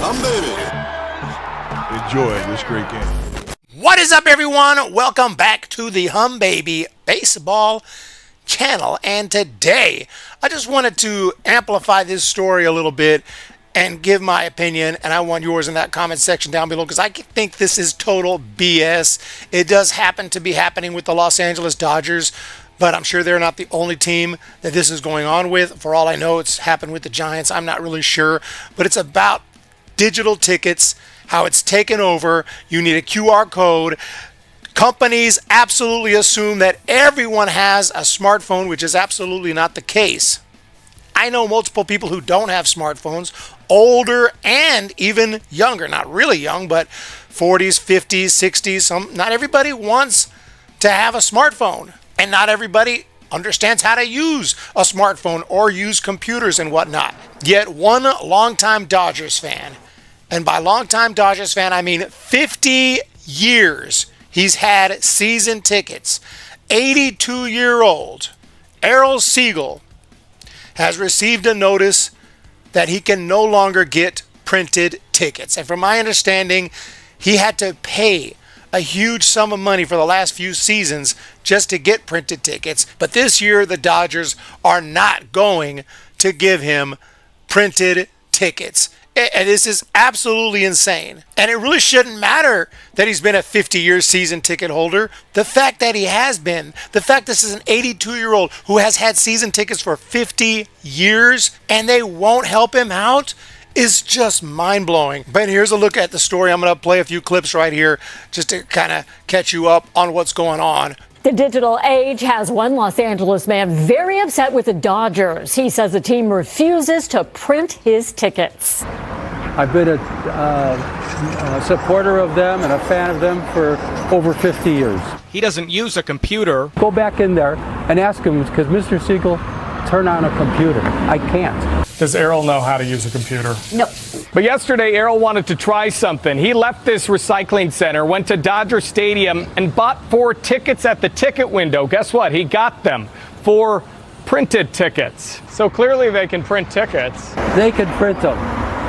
Humm, baby. Enjoy this great game. What is up, everyone? Welcome back to the Humm Baby Baseball channel. And today, I just wanted to amplify this story a little bit and give my opinion, and I want yours in that comment section down below, because I think this is total BS. It does happen to be happening with the Los Angeles Dodgers, but I'm sure they're not the only team that this is going on with. For all I know, it's happened with the Giants. I'm not really sure, but it's about digital tickets, how it's taken over. You need a QR code. Companies absolutely assume that everyone has a smartphone, which is absolutely not the case. I know multiple people who don't have smartphones, older and even younger, not really young, but 40s, 50s, 60s. Not everybody wants to have a smartphone, and not everybody understands how to use a smartphone or use computers and whatnot. Yet one longtime Dodgers fan, and by longtime Dodgers fan, I mean 50 years he's had season tickets, 82-year-old Errol Segal has received a notice that he can no longer get printed tickets. And from my understanding, he had to pay a huge sum of money for the last few seasons just to get printed tickets. But this year, the Dodgers are not going to give him printed tickets. And this is absolutely insane. And it really shouldn't matter that he's been a 50-year season ticket holder. The fact that he has been, the fact this is an 82-year-old who has had season tickets for 50 years and they won't help him out is just mind-blowing. But here's a look at the story. I'm going to play a few clips right here just to kind of catch you up on what's going on. The digital age has one Los Angeles man very upset with the Dodgers. He says the team refuses to print his tickets. I've been a supporter of them and a fan of them for over 50 years. He doesn't use a computer. Go back in there and ask him, because Mr. Segal, turn on a computer. I can't. Does Errol know how to use a computer? No. But yesterday, Errol wanted to try something. He left this recycling center, went to Dodger Stadium, and bought 4 tickets at the ticket window. Guess what? He got them. 4 printed tickets. So clearly they can print tickets. They can print them.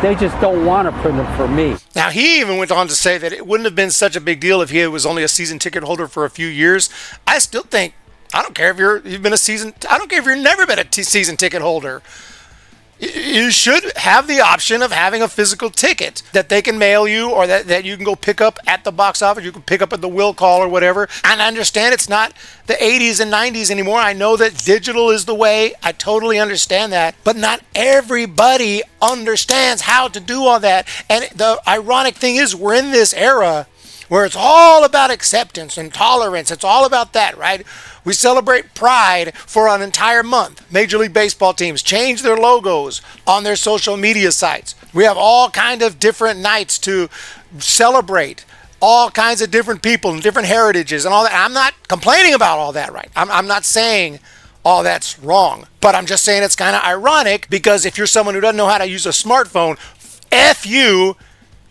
They just don't want to print them for me. Now, he even went on to say that it wouldn't have been such a big deal if he was only a season ticket holder for a few years. I still think, I don't care if you've been a season, I don't care if you've never been a season ticket holder. You should have the option of having a physical ticket that they can mail you, or that you can go pick up at the box office. You can pick up at the will call or whatever. And I understand it's not the 80s and 90s anymore. I know that digital is the way. I totally understand that. But not everybody understands how to do all that. And the ironic thing is, we're in this era where it's all about acceptance and tolerance. It's all about that, right? We celebrate Pride for an entire month. Major League Baseball teams change their logos on their social media sites. We have all kind of different nights to celebrate all kinds of different people and different heritages and all that. I'm not complaining about all that, right? I'm not saying all that's wrong. But I'm just saying it's kind of ironic, because if you're someone who doesn't know how to use a smartphone, F you,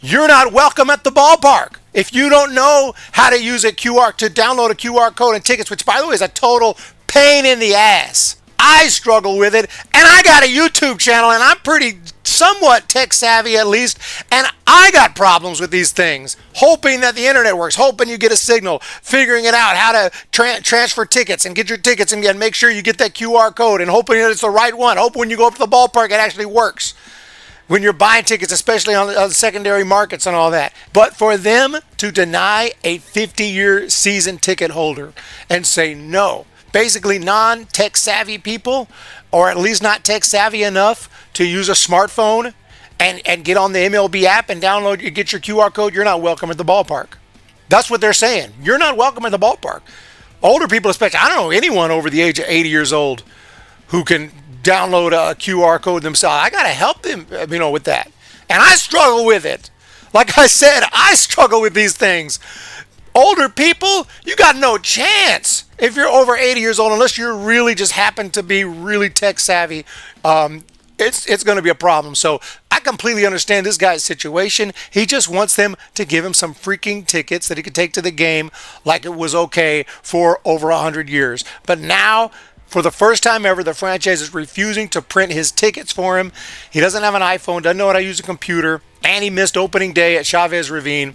you're not welcome at the ballpark. If you don't know how to use to download a QR code and tickets, which by the way is a total pain in the ass. I struggle with it, and I got a YouTube channel, and I'm pretty somewhat tech savvy at least, and I got problems with these things. Hoping that the internet works, hoping you get a signal, figuring it out, how to transfer tickets and get your tickets and make sure you get that QR code, and hoping that it's the right one. Hope when you go up to the ballpark it actually works. When you're buying tickets, especially on the secondary markets and all that. But for them to deny a 50-year season ticket holder and say no, basically non-tech savvy people, or at least not tech savvy enough to use a smartphone and get on the MLB app and download, you get your QR code, you're not welcome at the ballpark. That's what they're saying. You're not welcome at the ballpark. Older people especially, I don't know anyone over the age of 80 years old who can download a QR code themselves. I got to help them, with that. And I struggle with it. Like I said, I struggle with these things. Older people, you got no chance. If you're over 80 years old, unless you really just happen to be really tech savvy, it's going to be a problem. So I completely understand this guy's situation. He just wants them to give him some freaking tickets that he could take to the game like it was okay for over 100 years. But now, for the first time ever, the franchise is refusing to print his tickets for him. He doesn't have an iPhone, doesn't know how to use a computer. And he missed opening day at Chavez Ravine.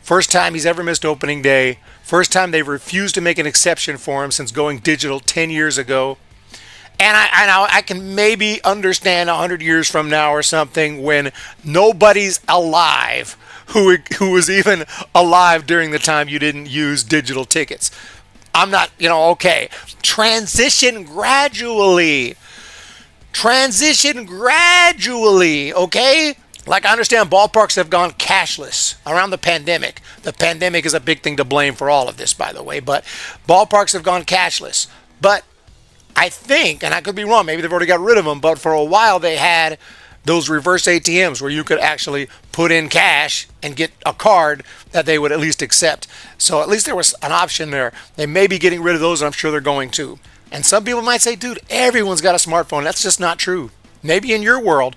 First time he's ever missed opening day. First time they've refused to make an exception for him since going digital 10 years ago. And I can maybe understand 100 years from now or something when nobody's alive who was even alive during the time you didn't use digital tickets. I'm not, okay. Transition gradually. Okay? Like, I understand ballparks have gone cashless around the pandemic. The pandemic is a big thing to blame for all of this, by the way, but ballparks have gone cashless. But I think, and I could be wrong, maybe they've already got rid of them, but for a while they had those reverse ATMs where you could actually put in cash and get a card that they would at least accept. So at least there was an option there. They may be getting rid of those, and I'm sure they're going to. And some people might say, dude, everyone's got a smartphone. That's just not true. Maybe in your world,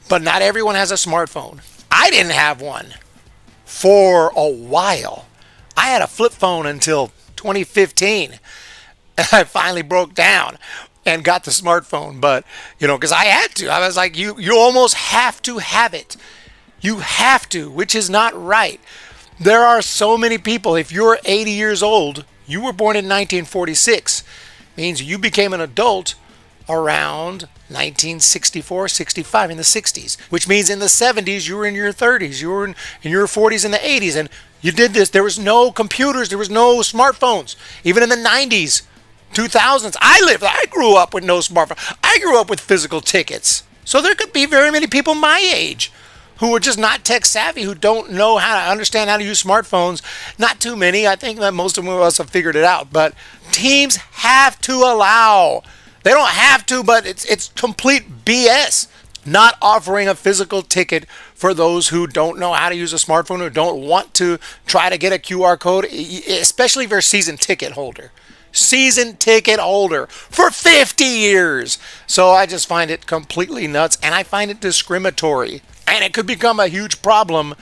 but not everyone has a smartphone. I didn't have one for a while. I had a flip phone until 2015. And I finally broke down and got the smartphone. But, because I had to. I was like, you almost have to have it. You have to, which is not right. There are so many people. If you're 80 years old, you were born in 1946. Means you became an adult around 1964, 65, in the 60s, which means in the 70s, you were in your 30s, you were in your 40s and the 80s, and you did this. There was no computers, there was no smartphones. Even in the 90s, 2000s, I grew up with no smartphone. I grew up with physical tickets. So there could be very many people my age who are just not tech savvy, who don't know how to understand how to use smartphones. Not too many. I think that most of us have figured it out. But teams have to allow. They don't have to, but it's complete BS not offering a physical ticket for those who don't know how to use a smartphone or don't want to try to get a QR code, especially if you're a season ticket holder. Season ticket holder for 50 years. So I just find it completely nuts, and I find it discriminatory. And it could become a huge problem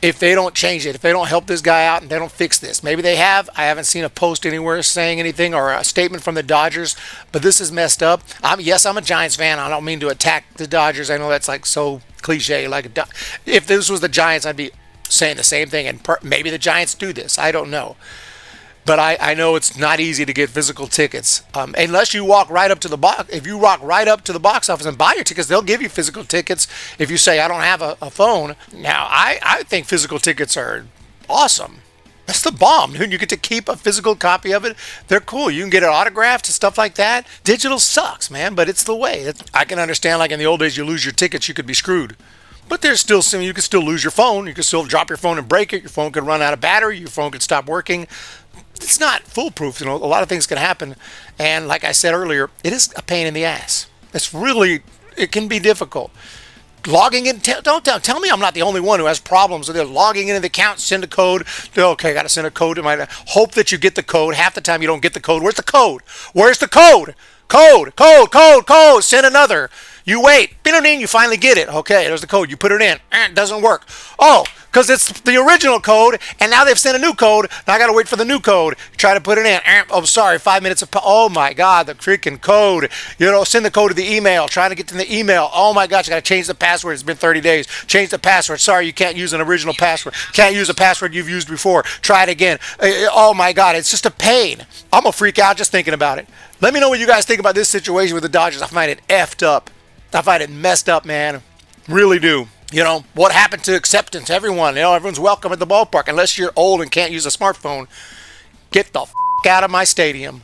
if they don't change it, if they don't help this guy out and they don't fix this. Maybe they have. I haven't seen a post anywhere saying anything or a statement from the Dodgers, but this is messed up. Yes, I'm a Giants fan. I don't mean to attack the Dodgers. I know that's like so cliche. If this was the Giants, I'd be saying the same thing, and maybe the Giants do this. I don't know. But I know it's not easy to get physical tickets unless you walk right up to the box. If you walk right up to the box office and buy your tickets, they'll give you physical tickets if you say, I don't have a phone. Now, I think physical tickets are awesome. That's the bomb. You get to keep a physical copy of it. They're cool. You can get it autographed and stuff like that. Digital sucks, man, but it's the way. I can understand, like in the old days, you lose your tickets, you could be screwed. But there's still some, you can still lose your phone. You can still drop your phone and break it. Your phone could run out of battery. Your phone could stop working. It's not foolproof. A lot of things can happen. And like I said earlier, it is a pain in the ass. It can be difficult. Logging in, tell me I'm not the only one who has problems with it. Logging into the account, send a code. Okay, got to send a code to my, hope that you get the code. Half the time you don't get the code. Where's the code? Where's the code? Code. Send another. You wait. You finally get it. Okay, there's the code. You put it in. It doesn't work. Oh, because it's the original code, and now they've sent a new code. Now I got to wait for the new code. Try to put it in. Oh, sorry, 5 minutes of... Oh, my God, the freaking code. Send the code to the email. Trying to get to the email. Oh, my gosh, I got to change the password. It's been 30 days. Change the password. Sorry, you can't use an original password. Can't use a password you've used before. Try it again. Oh, my God, it's just a pain. I'm going to freak out just thinking about it. Let me know what you guys think about this situation with the Dodgers. I find it effed up. I find it messed up, man. Really do. What happened to acceptance? Everyone, everyone's welcome at the ballpark. Unless you're old and can't use a smartphone, get the out of my stadium.